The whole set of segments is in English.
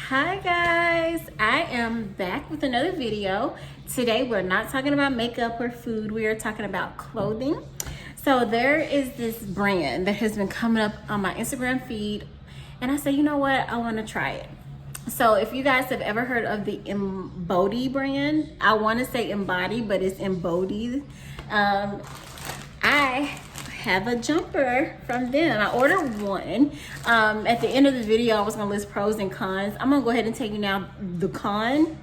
Hi guys, I am back with another video. Today we're not talking about makeup or food, we are talking about clothing. So there is this brand that has been coming up on my Instagram feed and I said, you know what, I want to try it. So if you guys have ever heard of the IMBŌDHI brand, I want to say IMBŌDHI, but it's IMBŌDHI. I have a jumper from them. I ordered one. At the end of the video, I was gonna list pros and cons. I'm gonna go ahead and tell you now the con.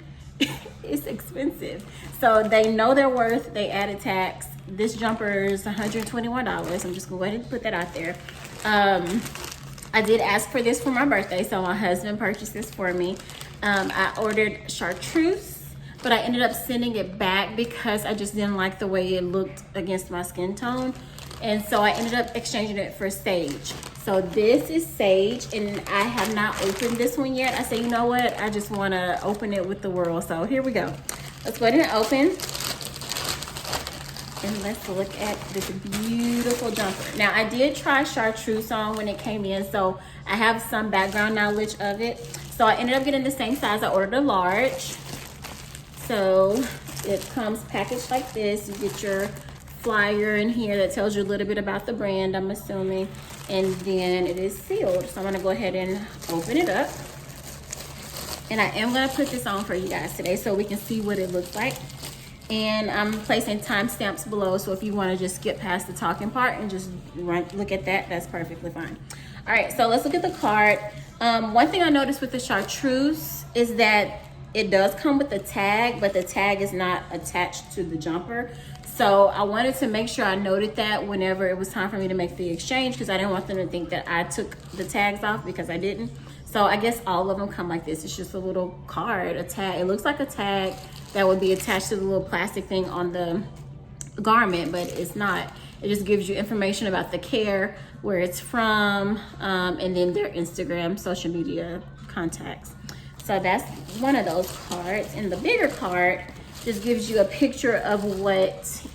It's expensive. So they know their worth, they added tax. This jumper is $121. I'm just gonna go ahead and put that out there. I did ask for this for my birthday, so my husband purchased this for me. I ordered chartreuse, but I ended up sending it back because I just didn't like the way it looked against my skin tone. And so I ended up exchanging it for sage. So this is sage, and I have not opened this one yet. I said, you know what? I just want to open it with the world. So here we go. Let's go ahead and open. And let's look at this beautiful jumper. Now, I did try chartreuse on when it came in, so I have some background knowledge of it. So I ended up getting the same size. I ordered a large. So it comes packaged like this. You get your flyer in here that tells you a little bit about the brand, I'm assuming, and then it is sealed. So I'm gonna go ahead and open it up, and I am gonna put this on for you guys today so we can see what it looks like. And I'm placing timestamps below, so if you want to just skip past the talking part and just look at that, that's perfectly fine. All right, so let's look at the card. One thing I noticed with the chartreuse is that it does come with a tag, but the tag is not attached to the jumper. So I wanted to make sure I noted that whenever it was time for me to make the exchange, because I didn't want them to think that I took the tags off, because I didn't. So I guess all of them come like this. It's just a little card, a tag. It looks like a tag that would be attached to the little plastic thing on the garment, but it's not. It just gives you information about the care, where it's from, and then their Instagram, social media contacts. So that's one of those cards. And the bigger card just gives you a picture of what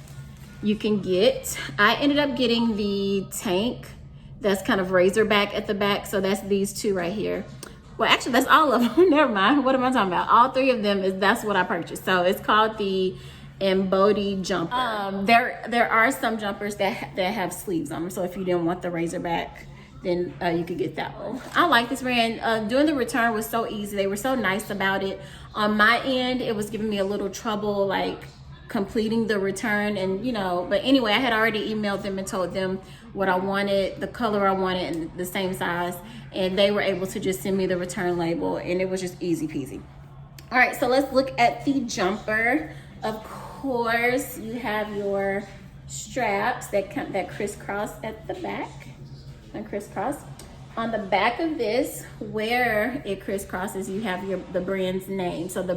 you can get. I ended up getting the tank that's kind of razorback at the back. So that's these two right here. Well, actually that's all of them. Never mind. What am I talking about? All three of them, that's what I purchased. So it's called the IMBŌDHI Jumper. There are some jumpers that have sleeves on them. So if you didn't want the razorback, then you could get that one. I like this brand. Doing the return was so easy. They were so nice about it. On my end, it was giving me a little trouble, like completing the return, and you know, but anyway, I had already emailed them and told them what I wanted, the color I wanted, and the same size, and they were able to just send me the return label, and it was just easy peasy. All right, so let's look at the jumper. Of course, you have your straps that crisscross at the back. And crisscross. On the back of this, where it crisscrosses, you have the brand's name. So the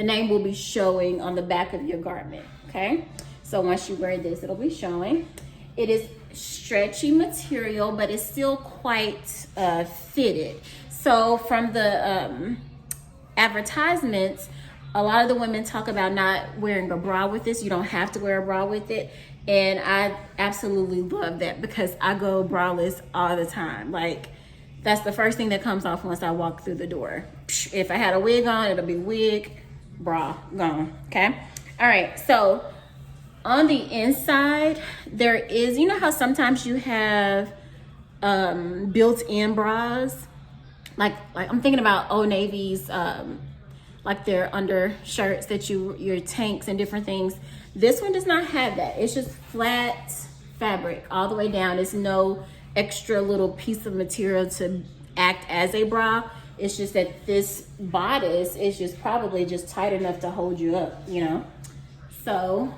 name will be showing on the back of your garment, okay? So once you wear this, it'll be showing. It is stretchy material, but it's still quite fitted. So from the advertisements, a lot of the women talk about not wearing a bra with this. You don't have to wear a bra with it. And I absolutely love that, because I go braless all the time. Like, that's the first thing that comes off once I walk through the door. If I had a wig on, it'll be wig, bra, gone, okay? All right, so on the inside, there is, you know how sometimes you have built-in bras? Like I'm thinking about Old Navy's, like their undershirts that your tanks and different things. This one does not have that. It's just flat fabric all the way down. There's no extra little piece of material to act as a bra. It's just that this bodice is just probably just tight enough to hold you up, you know? So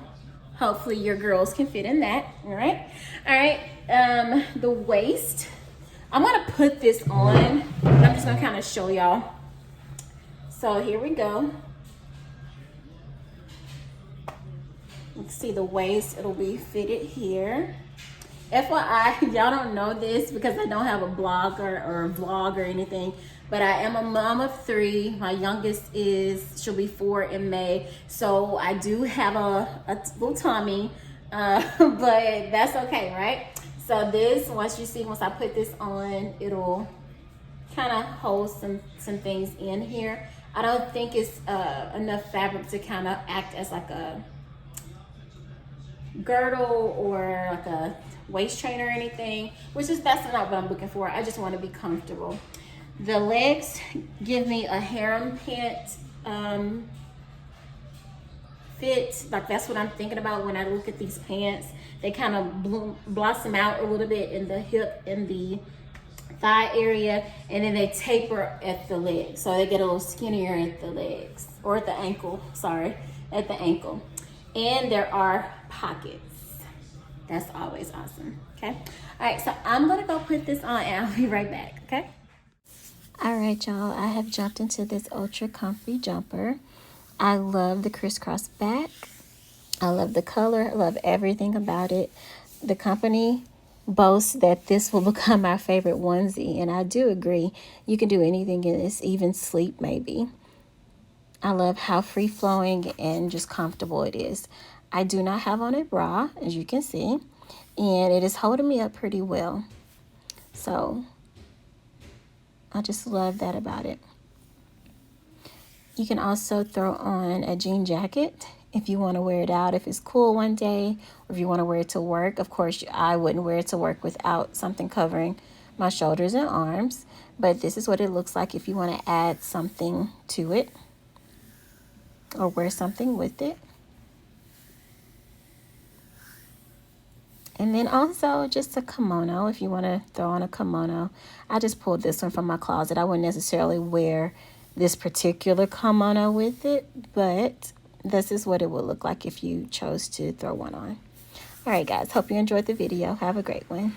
hopefully your girls can fit in that, all right? All right, the waist. I'm gonna put this on. I'm just gonna kind of show y'all. So here we go. You can see the waist, it'll be fitted here. FYI, y'all don't know this because I don't have a blog or a vlog or anything, but I am a mom of 3. My youngest she'll be 4 in May. So I do have a little tummy, but that's okay, right? So this, once I put this on, it'll kind of holds some things in here. I don't think it's enough fabric to kind of act as like a girdle or like a waist train or anything, which is that's not what I'm looking for. I just want to be comfortable. The legs give me a harem pant fit. Like that's what I'm thinking about when I look at these pants. They kind of blossom out a little bit in the hip and the thigh area, and then they taper at the legs, so they get a little skinnier at the legs, or at the ankle, sorry, at the ankle. And there are pockets. That's always awesome. Okay, all right, so I'm gonna go put this on and I'll be right back. Okay, all right, y'all, I have jumped into this ultra comfy jumper. I love the crisscross back, I love the color, I love everything about it. The company boasts that this will become our favorite onesie, and I do agree. You can do anything in this, even sleep maybe. I love how free-flowing and just comfortable it is. I do not have on a bra, as you can see, and it is holding me up pretty well. So I just love that about it. You can also throw on a jean jacket if you want to wear it out, if it's cool one day, or if you want to wear it to work. Of course, I wouldn't wear it to work without something covering my shoulders and arms, but this is what it looks like if you want to add something to it or wear something with it. And then also just a kimono, if you want to throw on a kimono. I just pulled this one from my closet. I wouldn't necessarily wear this particular kimono with it, but this is what it would look like if you chose to throw one on. All right, guys, hope you enjoyed the video. Have a great one.